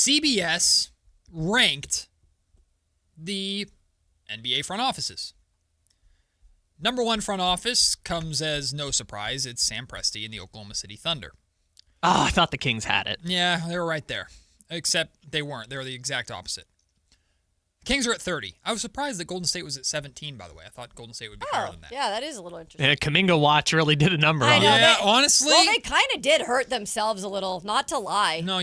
CBS ranked the NBA front offices. Number one front office comes as no surprise. It's Sam Presti and the Oklahoma City Thunder. Oh, I thought the Kings had it. Yeah, they were right there. Except they weren't. They were the exact opposite. Kings are at 30. I was surprised that Golden State was at 17, by the way. I thought Golden State would be higher than that. Yeah, that is a little interesting. Yeah, Kuminga watch really did a number on I it. know, Yeah, honestly. Well, they kind of did hurt themselves a little, not to lie. No,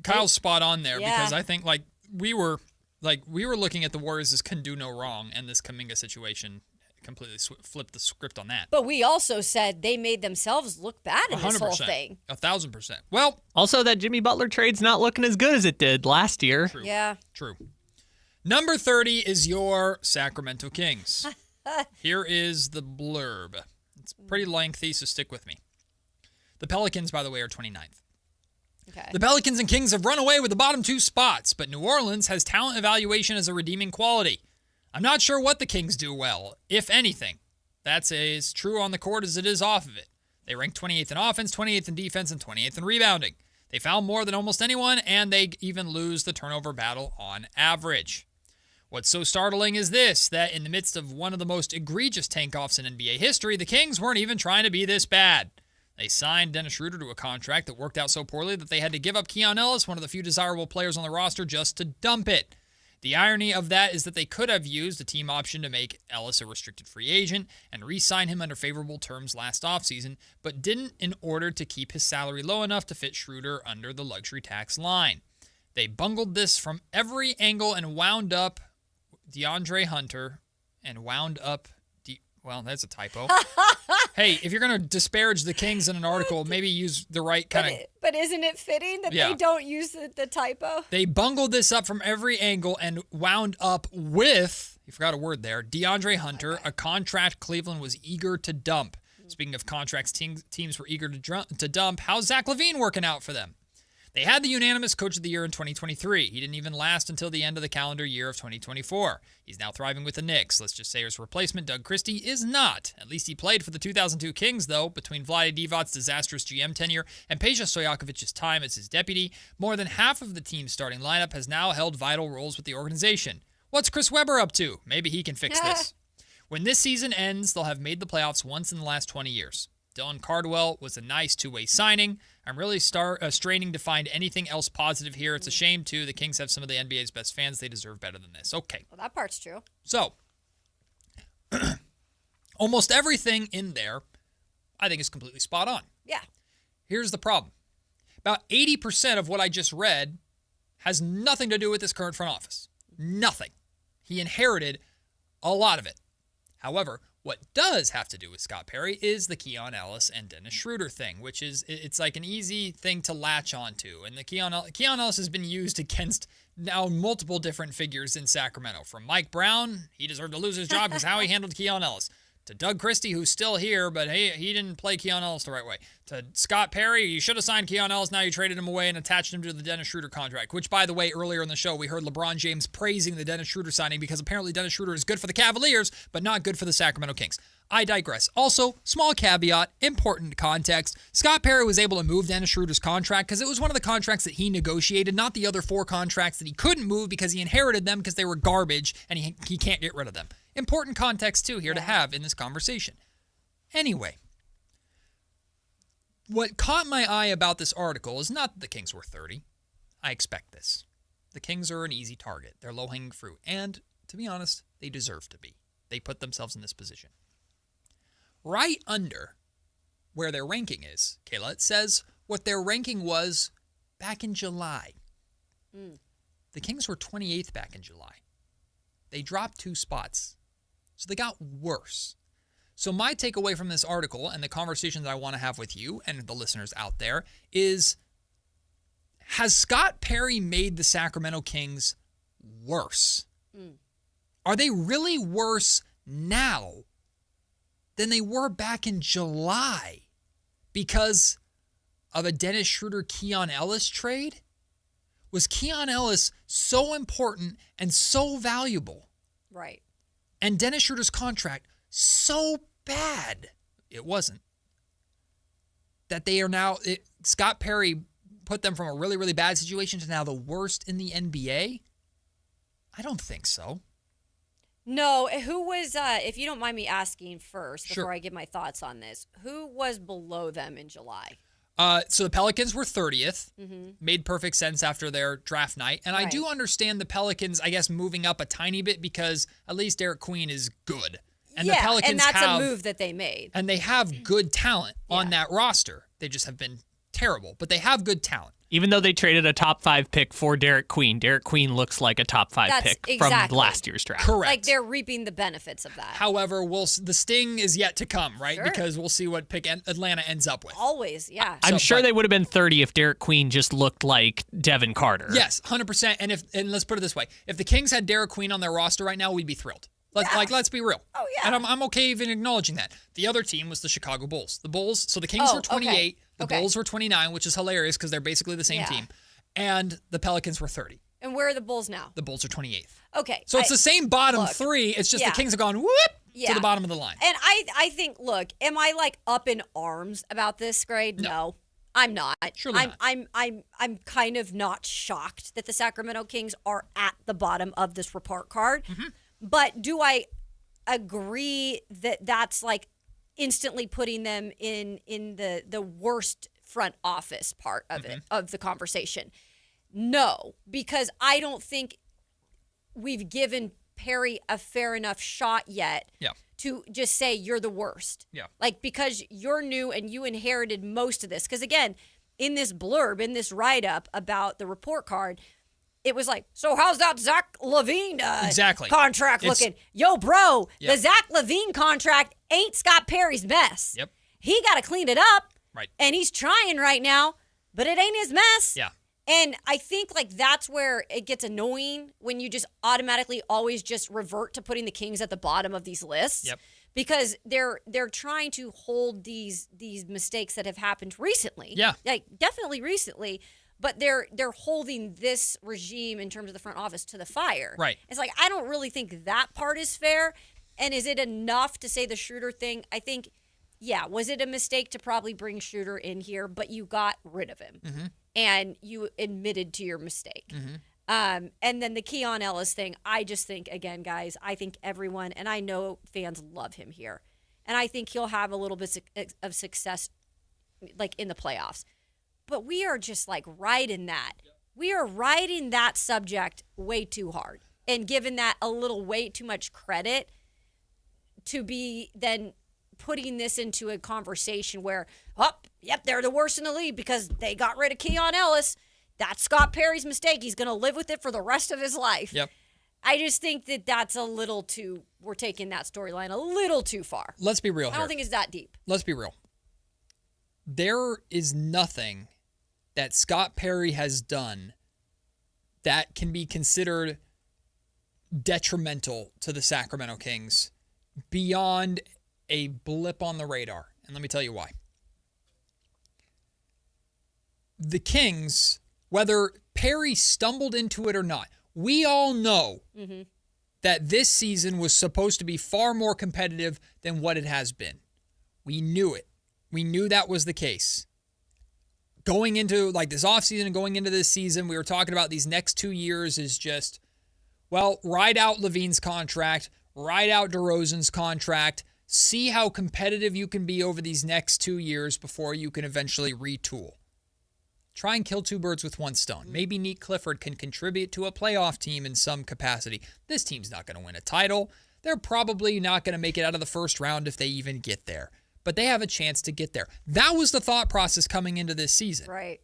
Kyle's spot on there Yeah. because I think we were looking at the Warriors as can do no wrong, and this Kuminga situation completely flipped the script on that. But we also said they made themselves look bad in this whole thing. 1,000%. Well, Also, that Jimmy Butler trade's not looking as good as it did last year. true. Yeah. True. Number 30 is your Sacramento Kings. Here is the blurb. It's pretty lengthy, so stick with me. The Pelicans, by the way, are 29th. Okay. The Pelicans and Kings have run away with the bottom two spots, but New Orleans has talent evaluation as a redeeming quality. I'm not sure what the Kings do well, if anything. That's as true on the court as it is off of it. They rank 28th in offense, 28th in defense, and 28th in rebounding. They foul more than almost anyone, and they even lose the turnover battle on average. What's so startling is this, that in the midst of one of the most egregious tank-offs in NBA history, the Kings weren't even trying to be this bad. They signed Dennis Schroeder to a contract that worked out so poorly that they had to give up Keon Ellis, one of the few desirable players on the roster, just to dump it. The irony of that is that they could have used a team option to make Ellis a restricted free agent and re-sign him under favorable terms last offseason, but didn't in order to keep his salary low enough to fit Schroeder under the luxury tax line. They bungled this from every angle and wound up DeAndre Hunter and wound up well, that's a typo. Hey, if you're going to disparage the Kings in an article, maybe use the right kind of... But isn't it fitting that they don't use the typo? They bungled this up from every angle and wound up with, you forgot a word there, DeAndre Hunter, a contract Cleveland was eager to dump. Speaking of contracts teams were eager to dump, how's Zach LaVine working out for them? They had the unanimous Coach of the Year in 2023. He didn't even last until the end of the calendar year of 2024. He's now thriving with the Knicks. Let's just say his replacement, Doug Christie, is not. At least he played for the 2002 Kings, though. Between Vlade Divac's disastrous GM tenure and Peja Stojakovic's time as his deputy, more than half of the team's starting lineup has now held vital roles with the organization. What's Chris Webber up to? Maybe he can fix this. When this season ends, they'll have made the playoffs once in the last 20 years. Dylan Cardwell was a nice two-way signing. I'm really straining to find anything else positive here. It's a shame, too. The Kings have some of the NBA's best fans. They deserve better than this. Okay. Well, that part's true. So, almost everything in there, I think, is completely spot on. Yeah. Here's the problem. About 80% of what I just read has nothing to do with this current front office. Nothing. He inherited a lot of it. However, what does have to do with Scott Perry is the Keon Ellis and Dennis Schroeder thing, which is, it's like an easy thing to latch onto. And the Keon Ellis has been used against now multiple different figures in Sacramento. From Mike Brown, he deserved to lose his job because how he handled Keon Ellis, to Doug Christie, who's still here, but he didn't play Keon Ellis the right way, to Scott Perry, you should have signed Keon Ellis, now you traded him away and attached him to the Dennis Schroeder contract, which, by the way, earlier in the show, we heard LeBron James praising the Dennis Schroeder signing because apparently Dennis Schroeder is good for the Cavaliers, but not good for the Sacramento Kings. I digress. Also, small caveat, important context, Scott Perry was able to move Dennis Schroeder's contract because it was one of the contracts that he negotiated, not the other 4 contracts that he couldn't move because he inherited them because they were garbage and he can't get rid of them. Important context, too, here to have in this conversation. Anyway, what caught my eye about this article is not that the Kings were 30. I expect this. The Kings are an easy target. They're low-hanging fruit. And, to be honest, they deserve to be. They put themselves in this position. Right under where their ranking is, Kayla, it says what their ranking was back in July. The Kings were 28th back in July. They dropped 2 spots. So they got worse. So my takeaway from this article and the conversation that I want to have with you and the listeners out there is, has Scott Perry made the Sacramento Kings worse? Are they really worse now than they were back in July because of a Dennis Schroeder-Keon Ellis trade? Was Keon Ellis so important and so valuable? Right. And Dennis Schroeder's contract so bad, it wasn't, that they are now, Scott Perry put them from a really, really bad situation to now the worst in the NBA? I don't think so. No, who was, if you don't mind me asking first Sure. before I give my thoughts on this, who was below them in July? So the Pelicans were 30th. Made perfect sense after their draft night. And I Right. do understand the Pelicans, I guess, moving up a tiny bit because at least Derek Queen is good. And the Pelicans and that's have, a move that they made. and they have good talent on that roster. They just have been terrible, but they have good talent. Even though they traded a top 5 pick for Derek Queen looks like a top 5 That's pick exactly. from last year's draft. Correct. Like they're reaping the benefits of that. However, the sting is yet to come, right? Sure. Because we'll see what pick Atlanta ends up with. Always, yeah. I'm So, sure but- they would have been 30 if Derek Queen just looked like Devin Carter. Yes, 100%. And let's put it this way: if the Kings had Derek Queen on their roster right now, we'd be thrilled. Let's be real. Oh, yeah. And I'm okay even acknowledging that. The other team was the Chicago Bulls. The Bulls. So the Kings Oh, were 28. okay. The Okay. Bulls were 29, which is hilarious because they're basically the same Yeah. team. And the Pelicans were 30. And where are the Bulls now? The Bulls are 28th. Okay. So it's the same bottom look, three. It's just yeah. the Kings have gone whoop to Yeah. the bottom of the line. And I think, look, am I like up in arms about this grade? No. I'm not. Surely not. I'm kind of not shocked that the Sacramento Kings are at the bottom of this report card. Mm-hmm. But do I agree that that's like instantly putting them in the worst front office part of it, of the conversation? No, because I don't think we've given Perry a fair enough shot yet Yeah. to just say you're the worst. Yeah. Like, because you're new and you inherited most of this. Because again, in this blurb, in this write-up about the report card, it was like, so how's that Zach LaVine Exactly. contract It's- looking? Yo, bro, Yep. the Zach LaVine contract ain't Scott Perry's mess. Yep. He got to clean it up. Right. And he's trying right now, but it ain't his mess. Yeah. And I think like that's where it gets annoying when you just automatically always just revert to putting the Kings at the bottom of these lists. Yep. Because they're trying to hold these mistakes that have happened recently. Yeah. Like definitely recently, but they're holding this regime in terms of the front office to the fire. Right. It's like I don't really think that part is fair. And is it enough to say the Schroeder thing? I think, yeah, was it a mistake to probably bring Schroeder in here, but you got rid of him. And you admitted to your mistake. And then the Keon Ellis thing, I just think, again, guys, I think everyone, and I know fans love him here, and I think he'll have a little bit of success like in the playoffs. But we are just like riding that. We are riding that subject way too hard and giving that a little way too much credit to be then putting this into a conversation where, yep, they're the worst in the league because they got rid of Keon Ellis. That's Scott Perry's mistake. He's going to live with it for the rest of his life. Yep. I just think that that's a little too, we're taking that storyline a little too far. Let's be real I here. don't think it's that deep. Let's be real. There is nothing that Scott Perry has done that can be considered detrimental to the Sacramento Kings beyond a blip on the radar. And let me tell you why. The Kings, whether Perry stumbled into it or not, we all know that this season was supposed to be far more competitive than what it has been. We knew it. We knew that was the case. Going into like this offseason and going into this season, we were talking about these next 2 years is just, well, ride out Levine's contract, ride out DeRozan's contract, see how competitive you can be over these next 2 years before you can eventually retool. Try and kill two birds with one stone. Maybe Nate Clifford can contribute to a playoff team in some capacity. This team's not going to win a title. They're probably not going to make it out of the first round if they even get there. But they have a chance to get there. That was the thought process coming into this season. Right.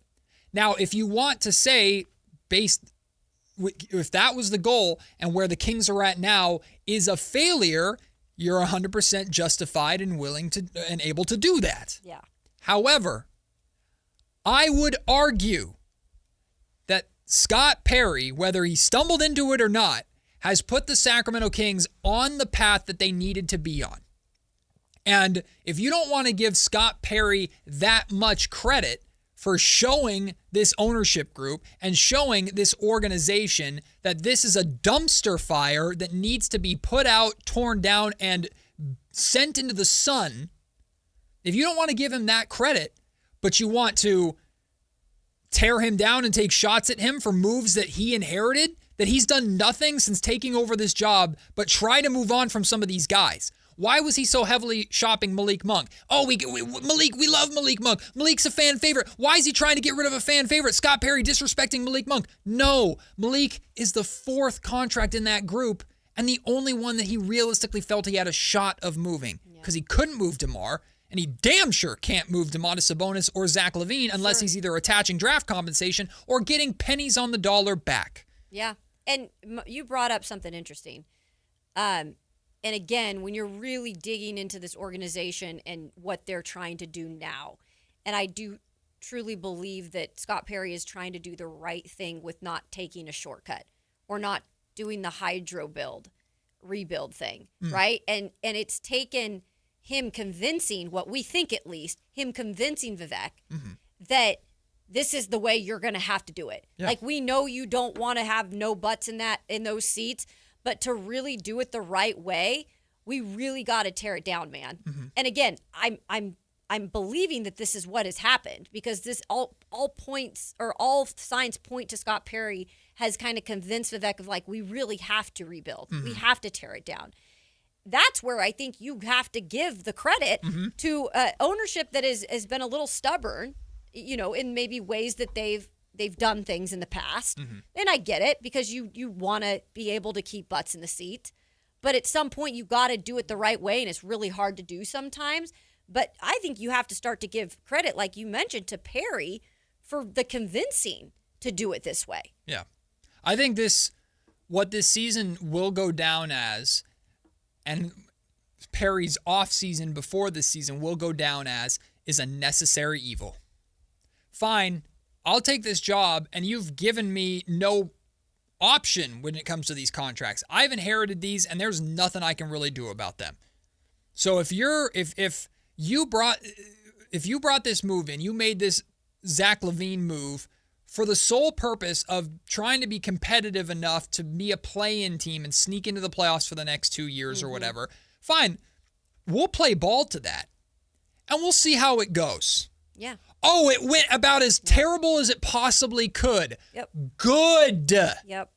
Now, if you want to say, if that was the goal and where the Kings are at now is a failure, you're 100% justified and willing to and able to do that. Yeah. However, I would argue that Scott Perry, whether he stumbled into it or not, has put the Sacramento Kings on the path that they needed to be on. And if you don't want to give Scott Perry that much credit for showing this ownership group and showing this organization that this is a dumpster fire that needs to be put out, torn down, and sent into the sun, if you don't want to give him that credit, but you want to tear him down and take shots at him for moves that he inherited, that he's done nothing since taking over this job but try to move on from some of these guys. Why was he so heavily shopping Malik Monk? Oh, Malik, we love Malik Monk. Malik's a fan favorite. Why is he trying to get rid of a fan favorite? Scott Perry disrespecting Malik Monk. No, Malik is the 4th contract in that group and the only one that he realistically felt he had a shot of moving because he couldn't move DeMar, and he damn sure can't move Domantas Sabonis or Zach LaVine unless he's either attaching draft compensation or getting pennies on the dollar back. Yeah, and you brought up something interesting. And again, when you're really digging into this organization and what they're trying to do now, and I do truly believe that Scott Perry is trying to do the right thing with not taking a shortcut or not doing the rebuild thing, right? And it's taken him convincing, what we think at least, him convincing Vivek that this is the way you're going to have to do it. Yeah. Like, we know you don't want to have no butts in those seats, but to really do it the right way, we really got to tear it down, man. And again, I'm believing that this is what has happened because this all signs point to Scott Perry has kind of convinced Vivek of like, we really have to rebuild. We have to tear it down. That's where I think you have to give the credit to ownership that has been a little stubborn, in maybe ways that they've done things in the past. And I get it because you want to be able to keep butts in the seat. But at some point, you got to do it the right way, and it's really hard to do sometimes. But I think you have to start to give credit, like you mentioned, to Perry for the convincing to do it this way. Yeah. I think what this season will go down as, and Perry's offseason before this season will go down as, is a necessary evil. Fine, I'll take this job, and you've given me no option when it comes to these contracts. I've inherited these, and there's nothing I can really do about them. So if you brought this move in, you made this Zach LaVine move for the sole purpose of trying to be competitive enough to be a play-in team and sneak into the playoffs for the next 2 years or whatever, fine, we'll play ball to that, and we'll see how it goes. Yeah. Oh, it went about as terrible as it possibly could. Yep. Good. Yep.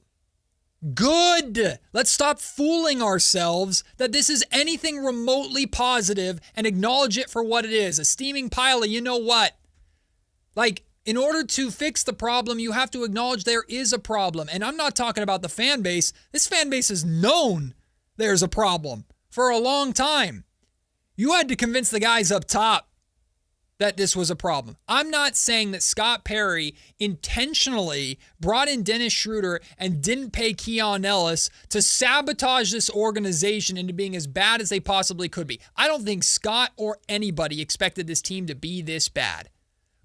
Good. Let's stop fooling ourselves that this is anything remotely positive and acknowledge it for what it is. A steaming pile of you know what. Like, in order to fix the problem, you have to acknowledge there is a problem. And I'm not talking about the fan base. This fan base has known there's a problem for a long time. You had to convince the guys up top that this was a problem. I'm not saying that Scott Perry intentionally brought in Dennis Schroeder and didn't pay Keon Ellis to sabotage this organization into being as bad as they possibly could be. I don't think Scott or anybody expected this team to be this bad.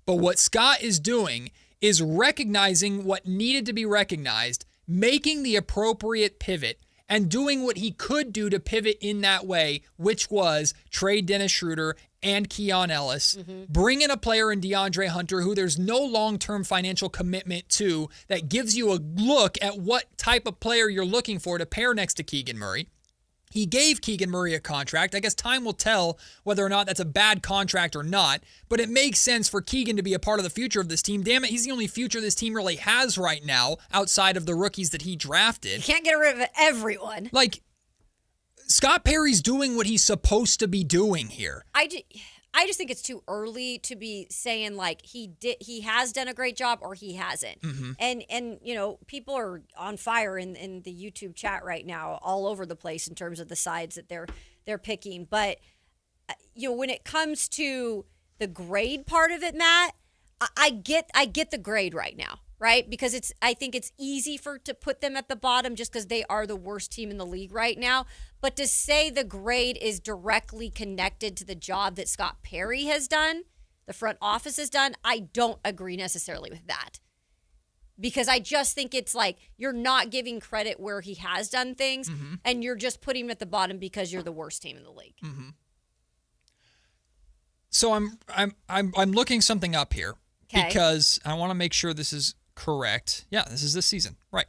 But what Scott is doing is recognizing what needed to be recognized, making the appropriate pivot, and doing what he could do to pivot in that way, which was trade Dennis Schroeder and Keon Ellis, bring in a player in DeAndre Hunter who there's no long-term financial commitment to, that gives you a look at what type of player you're looking for to pair next to Keegan Murray. He gave Keegan Murray a contract. I guess time will tell whether or not that's a bad contract or not, but it makes sense for Keegan to be a part of the future of this team. Damn it, he's the only future this team really has right now outside of the rookies that he drafted. You can't get rid of everyone. Like, Scott Perry's doing what he's supposed to be doing here. I just think it's too early to be saying like he has done a great job or he hasn't. And people are on fire in the YouTube chat right now all over the place in terms of the sides that they're picking. But when it comes to the grade part of it, Matt, I get the grade right now, right? Because I think it's easy to put them at the bottom just because they are the worst team in the league right now. But to say the grade is directly connected to the job that Scott Perry has done, the front office has done, I don't agree necessarily with that. Because I just think it's like you're not giving credit where he has done things, and you're just putting him at the bottom because you're the worst team in the league. So I'm looking something up here because I want to make sure this is correct. Yeah, this is this season, right?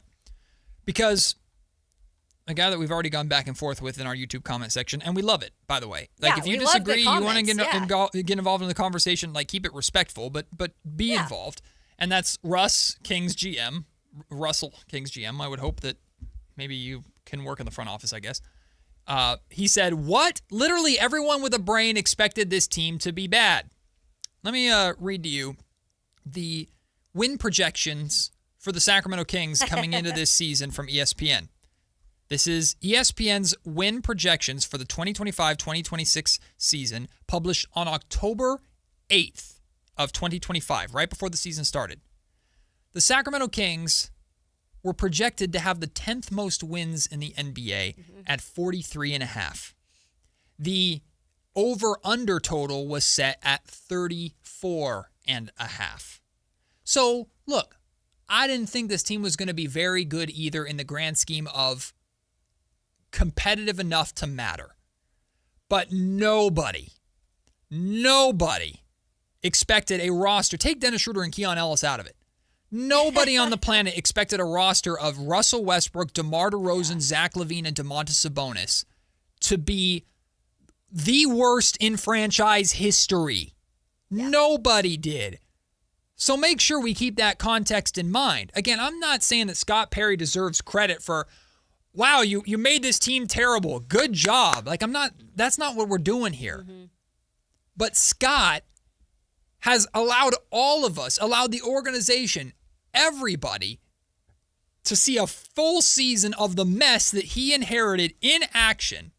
Because a guy that we've already gone back and forth with in our YouTube comment section, and we love it, by the way. Like, if you disagree, you want to get involved in the conversation, like, keep it respectful, but be involved. and that's Kings GM. Russell, Kings GM. I would hope that maybe you can work in the front office, I guess. He said, what? Literally everyone with a brain expected this team to be bad. Let me read to you the win projections for the Sacramento Kings coming into this season from ESPN. This is ESPN's win projections for the 2025-2026 season, published on October 8th of 2025, right before the season started. The Sacramento Kings were projected to have the 10th most wins in the NBA at 43.5. The over-under total was set at 34.5. So, look, I didn't think this team was going to be very good either in the grand scheme of competitive enough to matter. But nobody expected a roster. Take Dennis Schroeder and Keon Ellis out of it. Nobody on the planet expected a roster of Russell Westbrook, DeMar DeRozan, Zach LaVine, and Domantas Sabonis to be the worst in franchise history. Yeah. Nobody did. So make sure we keep that context in mind. Again, I'm not saying that Scott Perry deserves credit for, wow, you made this team terrible. Good job. That's not what we're doing here. Mm-hmm. But Scott has allowed the organization, everybody, to see a full season of the mess that he inherited in action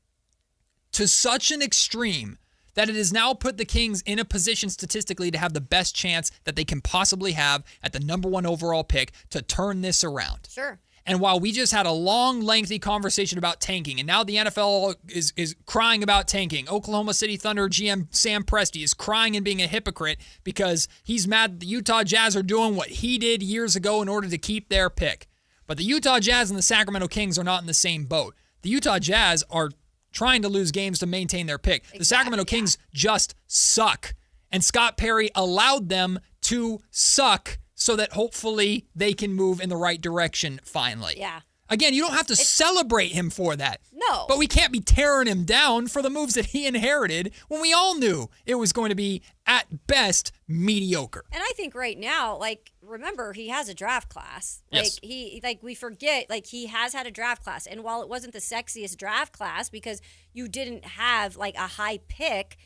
to such an extreme that it has now put the Kings in a position statistically to have the best chance that they can possibly have at the number 1 overall pick to turn this around. Sure. And while we just had a long, lengthy conversation about tanking, and now the NFL is crying about tanking, Oklahoma City Thunder GM Sam Presti is crying and being a hypocrite because he's mad that the Utah Jazz are doing what he did years ago in order to keep their pick. But the Utah Jazz and the Sacramento Kings are not in the same boat. The Utah Jazz are trying to lose games to maintain their pick. Exactly, the Sacramento Kings just suck. And Scott Perry allowed them to suck so that hopefully they can move in the right direction finally. Yeah. Again, you don't have to celebrate him for that. No. But we can't be tearing him down for the moves that he inherited when we all knew it was going to be, at best, mediocre. And I think right now, remember, he has a draft class. Yes. We forget, he has had a draft class. And while it wasn't the sexiest draft class because you didn't have, a high pick,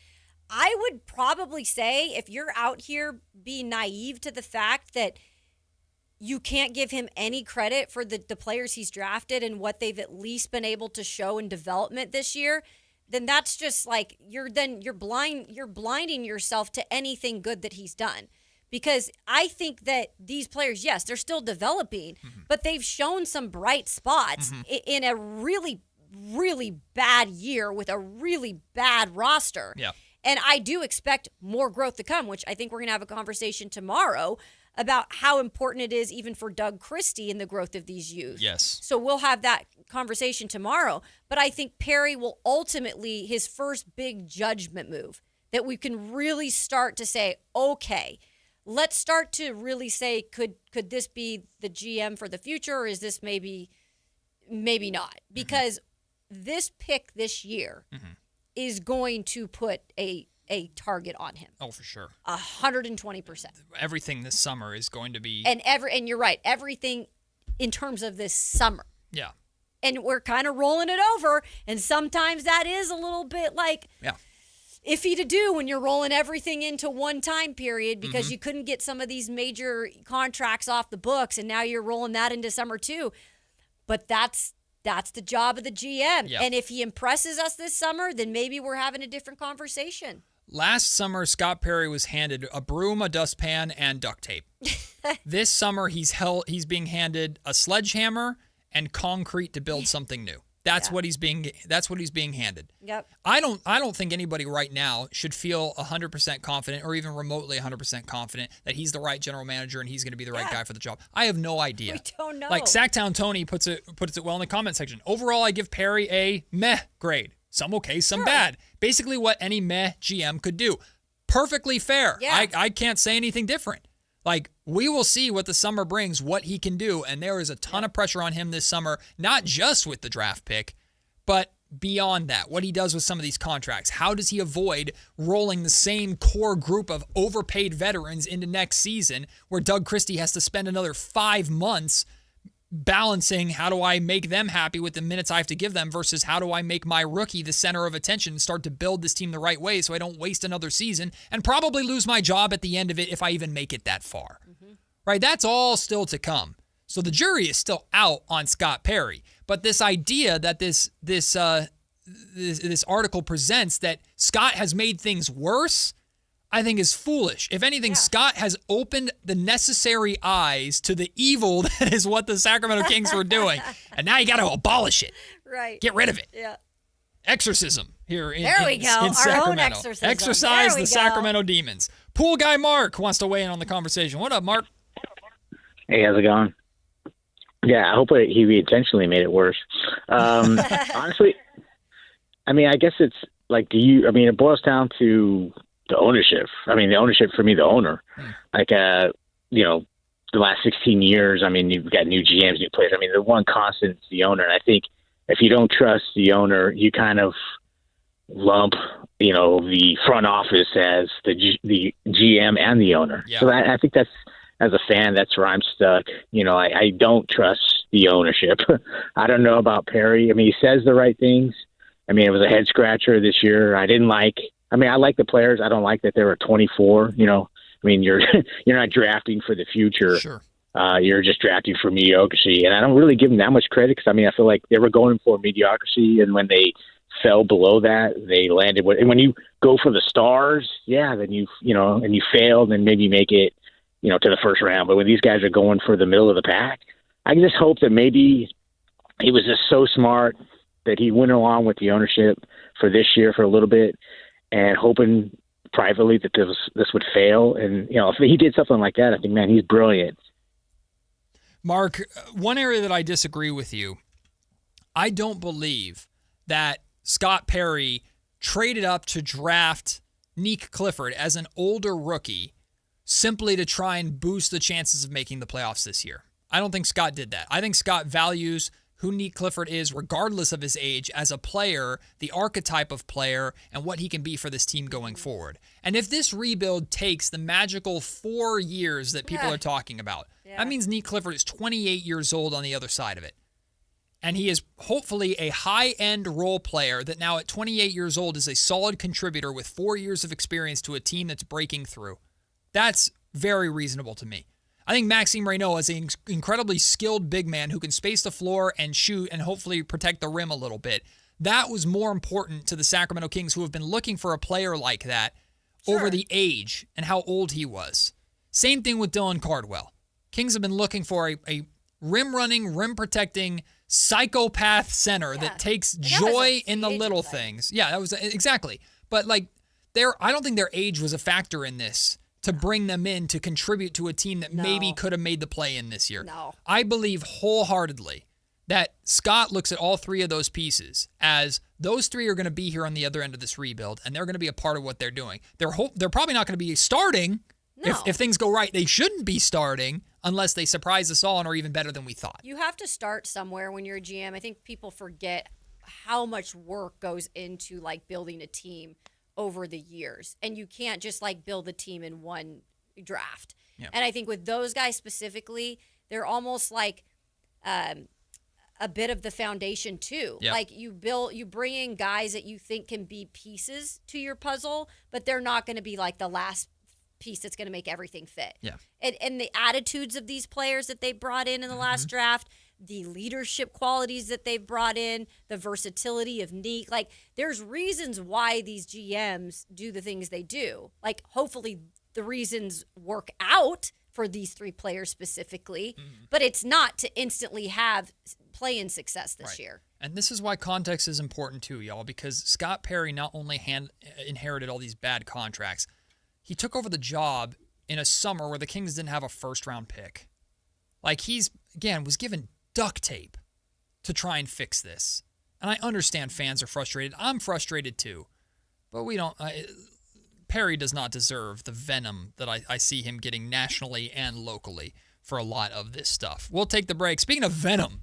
I would probably say if you're out here being naive to the fact that you can't give him any credit for the players he's drafted and what they've at least been able to show in development this year, then that's just you're blinding yourself to anything good that he's done. Because I think that these players, yes, they're still developing, but they've shown some bright spots in a really, really bad year with a really bad roster. Yeah. And I do expect more growth to come, which I think we're going to have a conversation tomorrow about how important it is even for Doug Christie in the growth of these youth. Yes. So we'll have that conversation tomorrow. But I think Perry will ultimately, his first big judgment move, that we can really start to say, okay, let's start to really say, could this be the GM for the future, or is this maybe not? Because this pick this year is going to put a target on him. Oh, for sure. 120%. Everything this summer is going to be... And you're right, everything in terms of this summer. Yeah. And we're kind of rolling it over, and sometimes that is a little bit iffy to do when you're rolling everything into one time period because you couldn't get some of these major contracts off the books, and now you're rolling that into summer too. But that's the job of the GM. Yep. And if he impresses us this summer, then maybe we're having a different conversation. Last summer, Scott Perry was handed a broom, a dustpan, and duct tape. This summer, he's being handed a sledgehammer and concrete to build something new. That's what he's being handed. Yep. I don't think anybody right now should feel 100% confident or even remotely 100% confident that he's the right general manager and he's going to be the right guy for the job. I have no idea. We don't know. Sactown Tony puts it well in the comment section. Overall, I give Perry a meh grade. Some okay, some bad. Basically what any meh GM could do. Perfectly fair. Yeah. I can't say anything different. We will see what the summer brings, what he can do, and there is a ton of pressure on him this summer, not just with the draft pick, but beyond that, what he does with some of these contracts. How does he avoid rolling the same core group of overpaid veterans into next season where Doug Christie has to spend another 5 months balancing how do I make them happy with the minutes I have to give them versus how do I make my rookie the center of attention and start to build this team the right way so I don't waste another season and probably lose my job at the end of it if I even make it that far. Right? That's all still to come. So the jury is still out on Scott Perry. But this idea that this article presents that Scott has made things worse, I think is foolish. If anything, Scott has opened the necessary eyes to the evil that is what the Sacramento Kings were doing. And now you got to abolish it. Right. Get rid of it. Yeah. Exorcism here in, there we go. in Sacramento. Our own exorcism. Exorcise the Sacramento demons. Pool guy Mark wants to weigh in on the conversation. What up, Mark? Hey, how's it going? Yeah, I hope he intentionally made it worse. Honestly, I mean, I guess it's like, it boils down to the ownership. I mean, the ownership for me, the owner. Like, the last 16 years, I mean, you've got new GMs, new players. I mean, the one constant is the owner. And I think if you don't trust the owner, you kind of lump, the front office as the GM and the owner. Yeah. So I think that's, as a fan, that's where I'm stuck. I don't trust the ownership. I don't know about Perry. I mean, he says the right things. I mean, it was a head scratcher this year. I like the players. I don't like that they were 24. I mean, you're not drafting for the future. Sure. You're just drafting for mediocrity. And I don't really give them that much credit because, I feel like they were going for mediocrity. And when they fell below that, they landed with – and when you go for the stars, then you failed and maybe make it, to the first round. But when these guys are going for the middle of the pack, I can just hope that maybe he was just so smart that he went along with the ownership for this year for a little bit and hoping privately that this would fail. And, if he did something like that, I think, man, he's brilliant. Mark, one area that I disagree with you, I don't believe that Scott Perry traded up to draft Nick Clifford as an older rookie simply to try and boost the chances of making the playoffs this year. I don't think Scott did that. I think Scott values who Nick Clifford is, regardless of his age, as a player, the archetype of player, and what he can be for this team going forward. And if this rebuild takes the magical 4 years that people are talking about, that means Nick Clifford is 28 years old on the other side of it. And he is hopefully a high-end role player that now at 28 years old is a solid contributor with 4 years of experience to a team that's breaking through. That's very reasonable to me. I think Maxime Reynaud is an incredibly skilled big man who can space the floor and shoot and hopefully protect the rim a little bit. That was more important to the Sacramento Kings, who have been looking for a player like that over the age and how old he was. Same thing with Dylan Cardwell. Kings have been looking for a rim-running, rim-protecting psychopath center that takes joy in the little things. Yeah, that was exactly. But I don't think their age was a factor in this to bring them in to contribute to a team that maybe could have made the play-in this year. No. I believe wholeheartedly that Scott looks at all three of those pieces as those three are going to be here on the other end of this rebuild, and they're going to be a part of what they're doing. They're probably not going to be starting. No. If things go right. They shouldn't be starting unless they surprise us all and are even better than we thought. You have to start somewhere when you're a GM. I think people forget how much work goes into building a team over the years, and you can't just build a team in one draft. Yep. And I think with those guys specifically, they're almost like a bit of the foundation too. Yep. You bring in guys that you think can be pieces to your puzzle, but they're not going to be the last piece that's going to make everything fit. Yeah. And the attitudes of these players that they brought in the last draft, the leadership qualities that they've brought in, the versatility of Nick. There's reasons why these GMs do the things they do. Hopefully the reasons work out for these three players specifically, but it's not to instantly have play-in success this year. And this is why context is important too, y'all, because Scott Perry not only inherited all these bad contracts, he took over the job in a summer where the Kings didn't have a first-round pick. He's, again, was given duct tape to try and fix this. And I understand fans are frustrated. I'm frustrated too. But Perry does not deserve the venom that I see him getting nationally and locally for a lot of this stuff. We'll take the break. Speaking of venom,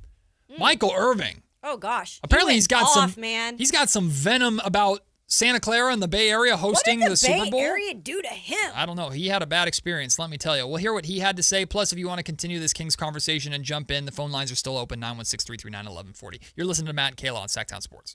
Michael Irving Oh gosh. Apparently He he's went got off, some man. He's got some venom about Santa Clara and the Bay Area hosting what did the Super Bay Bowl. Area do to him? I don't know. He had a bad experience, let me tell you. We'll hear what he had to say. Plus, if you want to continue this Kings conversation and jump in, the phone lines are still open, 916-339-1140. You're listening to Matt and Kayla on Sactown Sports.